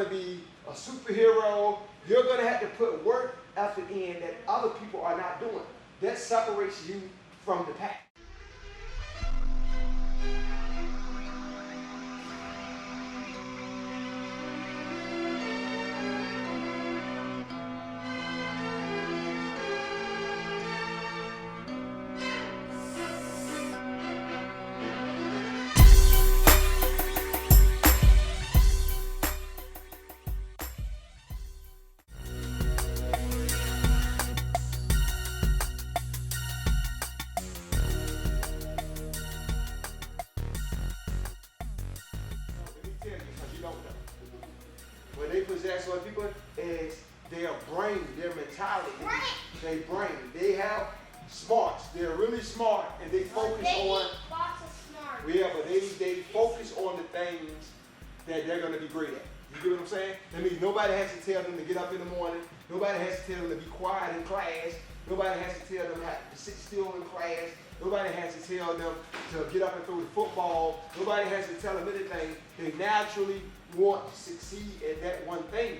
to be a superhero. You're going to have to put work effort in that other people are not doing. That separates you from the pack. What they possess, what people is their brain, their mentality, their brain. They have smarts. They're really smart, and they focus on. Yeah, but they focus on the things that they're going to be great at. You get what I'm saying? That means nobody has to tell them to get up in the morning. Nobody has to tell them to be quiet in class. Nobody has to tell them to sit still in class. Nobody has to tell them to get up and throw the football. Nobody has to tell them anything. They naturally want to succeed at that one thing.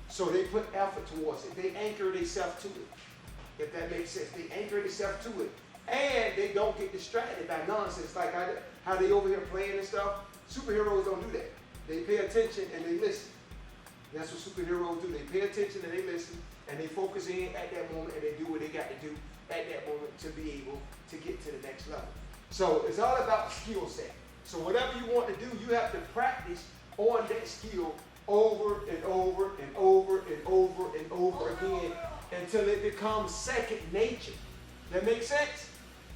So they put effort towards it. They anchor themselves to it. If that makes sense. They anchor themselves to it. And they don't get distracted by nonsense like how they over here playing and stuff. Superheroes don't do that. They pay attention and they listen. That's what superheroes do. They pay attention and they listen and they focus in at that moment and they do what they got to do at that moment to be able to get to the next level. So it's all about skill set. So whatever you want to do, you have to practice on that skill over and over and over and over and over again until it becomes second nature. That makes sense?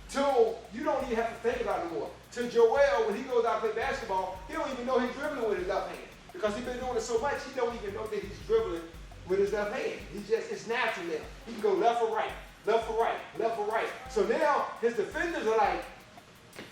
Till you don't even have to think about it anymore. To Joel, when he goes out and play basketball, he don't even know he's dribbling with his left hand. Because he's been doing it so much, he don't even know that he's dribbling with his left hand. It's natural now. He can go left or right, left or right, left or right. So now his defenders are like,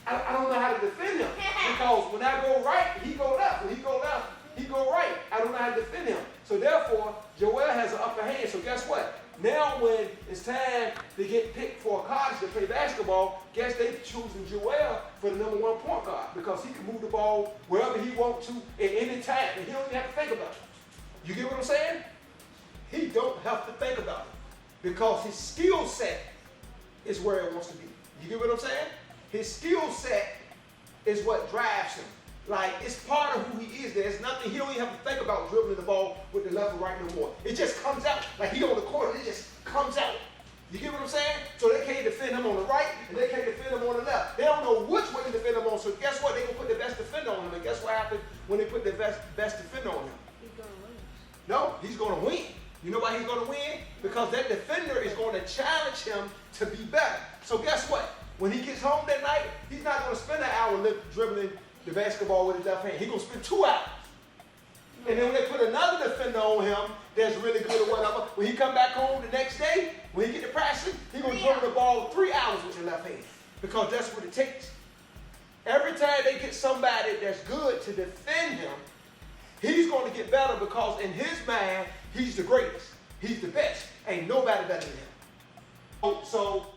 I don't know how to defend him. Because when I go right, he go left. When he go left, he go right. I don't know how to defend him. So therefore, Joel has an upper hand. So guess what? Now when it's time to get picked for a college to play basketball, guess they've chosen Joel for the number one point guard because he can move the ball wherever he wants to at any time, and he don't even have to think about it. You get what I'm saying? He don't have to think about it because his skill set is where it wants to be. You get what I'm saying? His skill set is what drives him. Like, it's part of who he is. There's nothing, he don't even have to think about dribbling the ball with the left or right no more. It just comes out. Like he on the court, it just comes out. You get what I'm saying? So they can't defend him on the right, and they can't defend him on the left. They don't know which way to defend him on. So guess what? They're going to put the best defender on him. And guess what happens when they put the best defender on him? He's going to win. No, he's going to win. You know why he's going to win? Because that defender is going to challenge him to be better. So guess what? When he gets home that night, he's not going to spend an hour dribbling the basketball with his left hand. He's going to spend 2 hours. And then when they put another defender on him that's really good or whatever, when he come back home the next day, when he get to practice, he's going to dribble the ball 3 hours with the left hand. Because that's what it takes. Every time they get somebody that's good to defend him, he's going to get better because in his mind, he's the greatest. He's the best. Ain't nobody better than him. So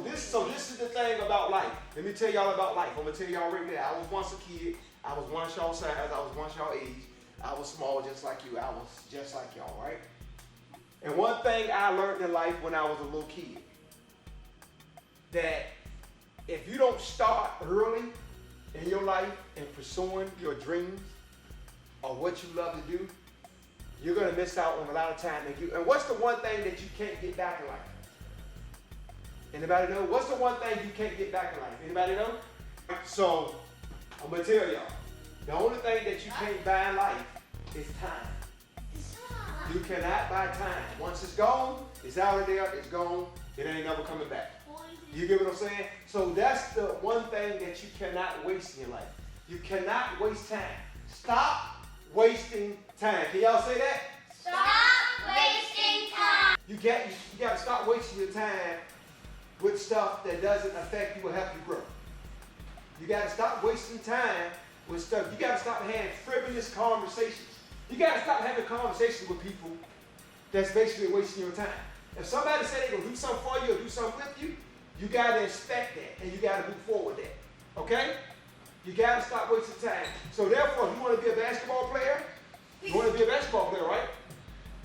this is the thing about life. Let me tell y'all about life. I'm gonna tell y'all right there. I was once a kid. I was once y'all size. I was once y'all age. I was small just like you. I was just like y'all, right? And one thing I learned in life when I was a little kid, that if you don't start early in your life in pursuing your dreams or what you love to do, you're gonna miss out on a lot of time. And what's the one thing that you can't get back in life? Anybody know? What's the one thing you can't get back in life? Anybody know? So, I'm going to tell y'all. The only thing that you can't buy in life is time. You cannot buy time. Once it's gone, it's out of there, it's gone, it ain't never coming back. You get what I'm saying? So that's the one thing that you cannot waste in your life. You cannot waste time. Stop wasting time. Can y'all say that? Stop wasting time. You got to stop wasting your time with stuff that doesn't affect you or help you grow. You got to stop wasting time with stuff. You got to stop having frivolous conversations. You got to stop having conversations with people that's basically wasting your time. If somebody said they're going to do something for you or do something with you, you got to expect that and you got to move forward with that. Okay? You got to stop wasting time. So therefore, if you want to be a basketball player, to be a basketball player, right?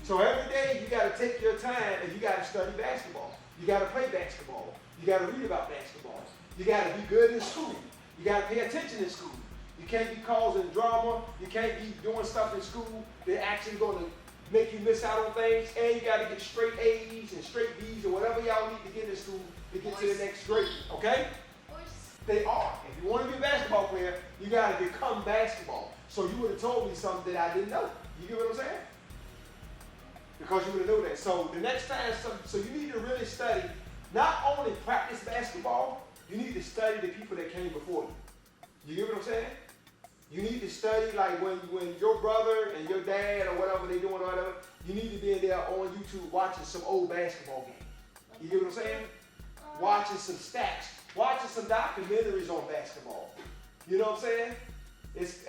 So every day you got to take your time and you got to study basketball. You got to play basketball. You got to read about basketball. You got to be good in school. You got to pay attention in school. You can't be causing drama. You can't be doing stuff in school that actually going to make you miss out on things. And you got to get straight A's and straight B's or whatever y'all need to get in school to get to the next grade. Okay? They are. If you want to be a basketball player, you got to become basketball. So you would have told me something that I didn't know. You get what I'm saying? Because you would have known that. So the next time, so you need to really study, not only practice basketball, you need to study the people that came before you. You get what I'm saying? You need to study like when your brother and your dad or whatever they doing or whatever, you need to be in there on YouTube watching some old basketball games. You get what I'm saying? Watching some stats, watching some documentaries on basketball. You know what I'm saying? It's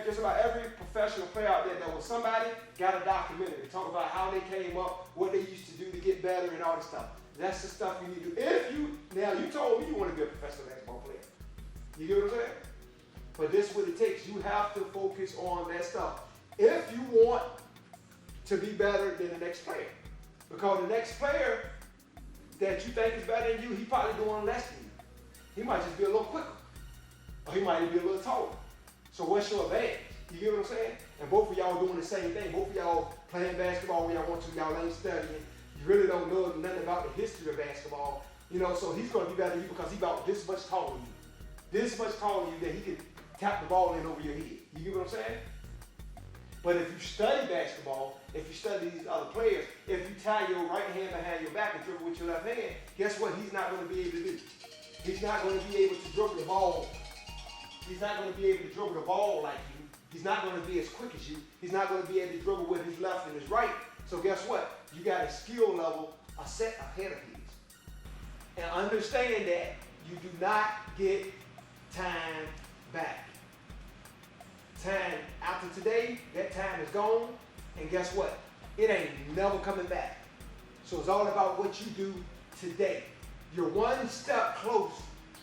just about every professional player out there that was somebody got a documentary. Talk about how they came up, what they used to do to get better and all this stuff. That's the stuff you need to do. Now you told me you want to be a professional basketball player. You get what I'm saying? But this is what it takes. You have to focus on that stuff if you want to be better than the next player. Because the next player that you think is better than you, he probably doing less than you. He might just be a little quicker. Or he might be a little taller. So what's your advantage? You get what I'm saying? And both of y'all doing the same thing. Both of y'all playing basketball when y'all want to. Y'all ain't studying. You really don't know nothing about the history of basketball. You know, so he's going to be better than you because he's about this much taller than you. This much taller than you that he can tap the ball in over your head. You get what I'm saying? But if you study basketball, if you study these other players, if you tie your right hand behind your back and dribble with your left hand, guess what he's not going to be able to do? He's not going to be able to dribble the ball. He's not going to be able to dribble the ball like you. He's not going to be as quick as you. He's not going to be able to dribble with his left and his right. So guess what? You got a skill level a set ahead of his. And understand that you do not get time back. Time after today, that time is gone. And guess what? It ain't never coming back. So it's all about what you do today. You're one step close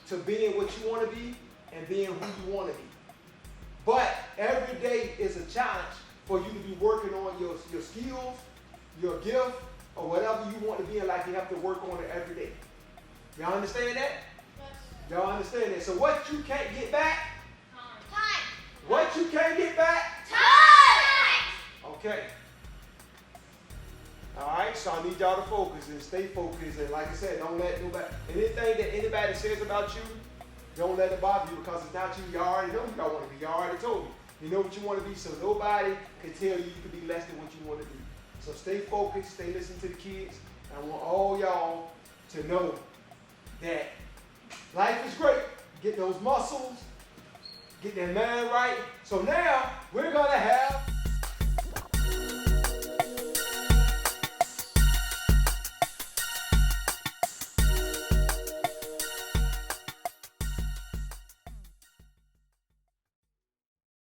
to being what you want to be and being who you want to be. But every day is a challenge for you to be working on your skills, your gift, or whatever you want to be in life. You have to work on it every day. Y'all understand that? Yes. Y'all understand that? So what you can't get back? Time. What you can't get back? Time. Okay. All right, so I need y'all to focus and stay focused. And like I said, don't let anything that anybody says about you, don't let it bother you because it's not you. You already know who y'all want to be. You already told me. You know what you want to be, so nobody can tell you you can be less than what you want to be. So stay focused, stay listening to the kids. I want all y'all to know that life is great. Get those muscles, get that mind right. So now we're going to have